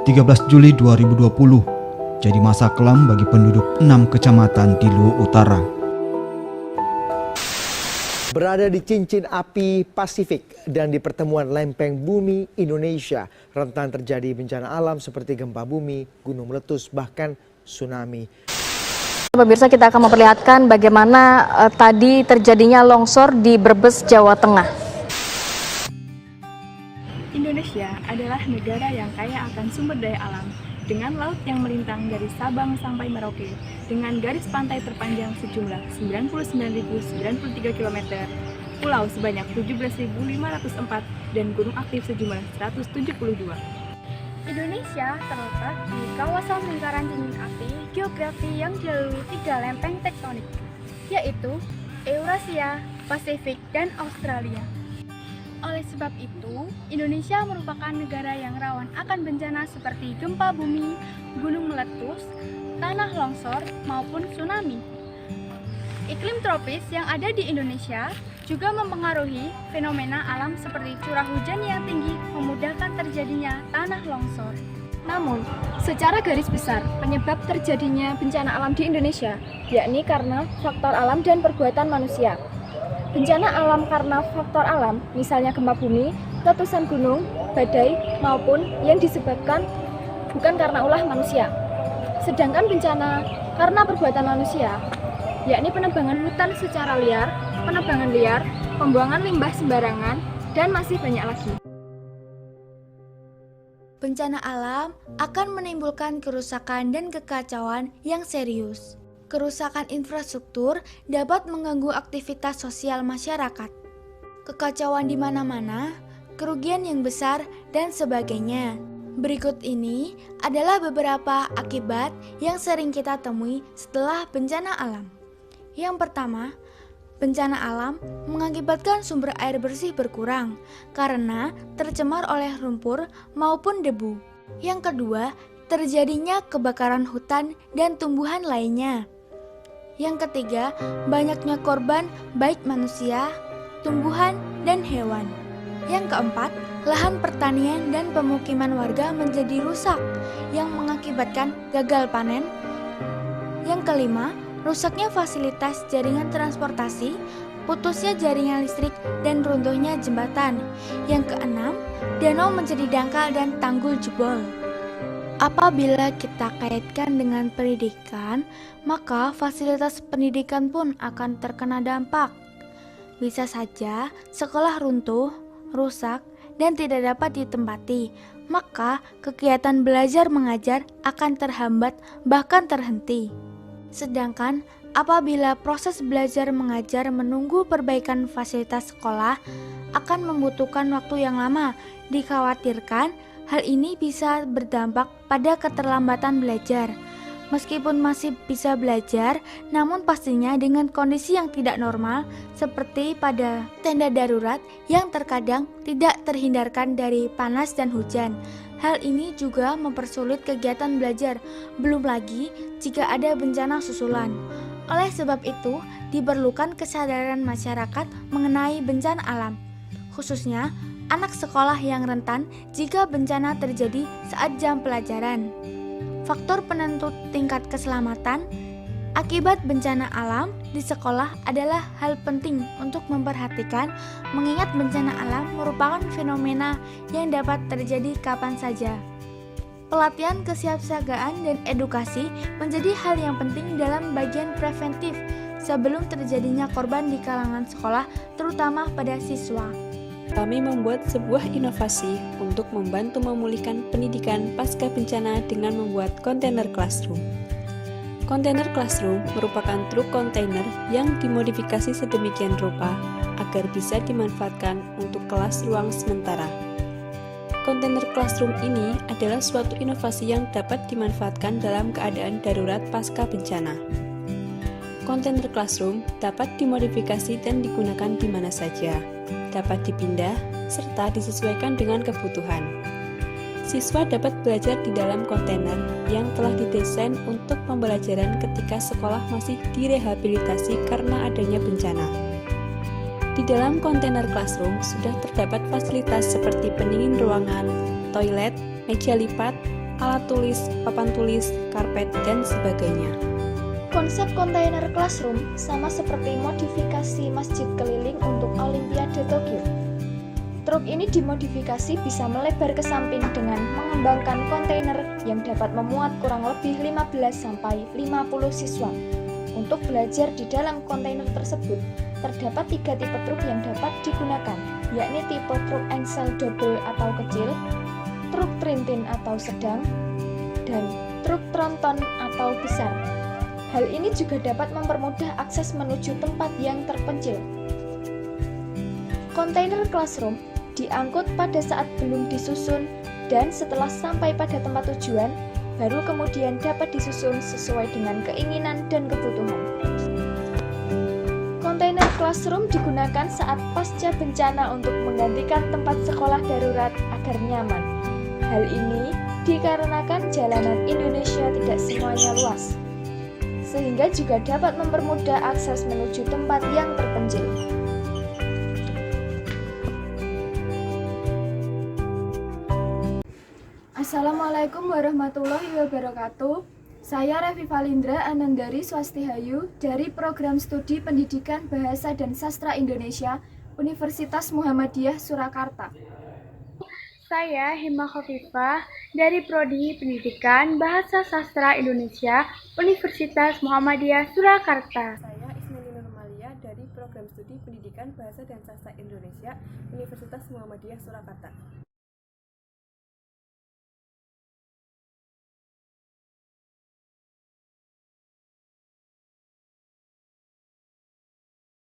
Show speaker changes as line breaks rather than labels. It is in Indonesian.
13 Juli 2020 jadi masa kelam bagi penduduk 6 kecamatan di Luwu Utara.
Berada di cincin api Pasifik dan di pertemuan lempeng bumi Indonesia, rentan terjadi bencana alam seperti gempa bumi, gunung meletus, bahkan tsunami.
Pemirsa, kita akan memperlihatkan bagaimana tadi terjadinya longsor di Brebes, Jawa Tengah.
Indonesia adalah negara yang kaya akan sumber daya alam, dengan laut yang melintang dari Sabang sampai Merauke, dengan garis pantai terpanjang sejumlah 99.093 km, pulau sebanyak 17.504, dan gunung aktif sejumlah 172.
Indonesia terletak di kawasan lingkaran cincin api geografi yang dilalui 3 lempeng tektonik, yaitu Eurasia, Pasifik, dan Australia. Oleh sebab itu, Indonesia merupakan negara yang rawan akan bencana seperti gempa bumi, gunung meletus, tanah longsor, maupun tsunami. Iklim tropis yang ada di Indonesia juga mempengaruhi fenomena alam seperti curah hujan yang tinggi memudahkan terjadinya tanah longsor.
Namun, secara garis besar, penyebab terjadinya bencana alam di Indonesia yakni karena faktor alam dan perbuatan manusia. Bencana alam karena faktor alam, misalnya gempa bumi, letusan gunung, badai, maupun yang disebabkan bukan karena ulah manusia. Sedangkan bencana karena perbuatan manusia, yakni penebangan hutan secara liar, penebangan liar, pembuangan limbah sembarangan, dan masih banyak lagi.
Bencana alam akan menimbulkan kerusakan dan kekacauan yang serius. Kerusakan infrastruktur dapat mengganggu aktivitas sosial masyarakat. Kekacauan di mana-mana, kerugian yang besar, dan sebagainya. Berikut ini adalah beberapa akibat yang sering kita temui setelah bencana alam. Yang pertama, bencana alam mengakibatkan sumber air bersih berkurang karena tercemar oleh lumpur maupun debu. Yang kedua, terjadinya kebakaran hutan dan tumbuhan lainnya. Yang ketiga, banyaknya korban baik manusia, tumbuhan, dan hewan. Yang keempat, lahan pertanian dan pemukiman warga menjadi rusak yang mengakibatkan gagal panen. Yang kelima, rusaknya fasilitas jaringan transportasi, putusnya jaringan listrik, dan runtuhnya jembatan. Yang keenam, danau menjadi dangkal dan tanggul jebol. Apabila kita kaitkan dengan pendidikan, maka fasilitas pendidikan pun akan terkena dampak. Bisa saja sekolah runtuh, rusak, dan tidak dapat ditempati, maka kegiatan belajar mengajar akan terhambat bahkan terhenti. Sedangkan apabila proses belajar mengajar menunggu perbaikan fasilitas sekolah akan membutuhkan waktu yang lama, dikhawatirkan hal ini bisa berdampak pada keterlambatan belajar. Meskipun masih bisa belajar, namun pastinya dengan kondisi yang tidak normal seperti pada tenda darurat yang terkadang tidak terhindarkan dari panas dan hujan. Hal ini juga mempersulit kegiatan belajar, belum lagi jika ada bencana susulan. Oleh sebab itu, diperlukan kesadaran masyarakat mengenai bencana alam, khususnya anak sekolah yang rentan jika bencana terjadi saat jam pelajaran. Faktor penentu tingkat keselamatan akibat bencana alam di sekolah adalah hal penting untuk memperhatikan, mengingat bencana alam merupakan fenomena yang dapat terjadi kapan saja. Pelatihan kesiapsiagaan dan edukasi menjadi hal yang penting dalam bagian preventif sebelum terjadinya korban di kalangan sekolah, terutama pada siswa.
Kami membuat sebuah inovasi untuk membantu memulihkan pendidikan pasca bencana dengan membuat kontainer classroom. Kontainer classroom merupakan truk kontainer yang dimodifikasi sedemikian rupa agar bisa dimanfaatkan untuk kelas ruang sementara. Kontainer classroom ini adalah suatu inovasi yang dapat dimanfaatkan dalam keadaan darurat pasca bencana. Kontainer classroom dapat dimodifikasi dan digunakan di mana saja, dapat dipindah, serta disesuaikan dengan kebutuhan. Siswa dapat belajar di dalam kontainer yang telah didesain untuk pembelajaran ketika sekolah masih direhabilitasi karena adanya bencana. Di dalam kontainer classroom sudah terdapat fasilitas seperti pendingin ruangan, toilet, meja lipat, alat tulis, papan tulis, karpet, dan sebagainya.
Konsep kontainer classroom sama seperti modifikasi masjid keliling untuk Olimpiade Tokyo. Truk ini dimodifikasi bisa melebar ke samping dengan mengembangkan kontainer yang dapat memuat kurang lebih 15-50 siswa. Untuk belajar di dalam kontainer tersebut, terdapat 3 tipe truk yang dapat digunakan, yakni tipe truk engsel double atau kecil, truk trintin atau sedang, dan truk tronton atau besar. Hal ini juga dapat mempermudah akses menuju tempat yang terpencil. Kontainer classroom diangkut pada saat belum disusun dan setelah sampai pada tempat tujuan, baru kemudian dapat disusun sesuai dengan keinginan dan kebutuhan. Kontainer classroom digunakan saat pasca bencana untuk menggantikan tempat sekolah darurat agar nyaman. Hal ini dikarenakan jalanan Indonesia tidak semuanya luas, sehingga juga dapat mempermudah akses menuju tempat yang terpencil.
Assalamualaikum warahmatullahi wabarakatuh. Saya Revi Valindra Anandari Swastihayu dari Program Studi Pendidikan Bahasa dan Sastra Indonesia Universitas Muhammadiyah Surakarta.
Saya Hima Khofifah dari Prodi Pendidikan Bahasa Sastra Indonesia Universitas Muhammadiyah Surakarta.
Saya Ismeni Nurmalia dari Program Studi Pendidikan Bahasa dan Sastra Indonesia Universitas Muhammadiyah Surakarta.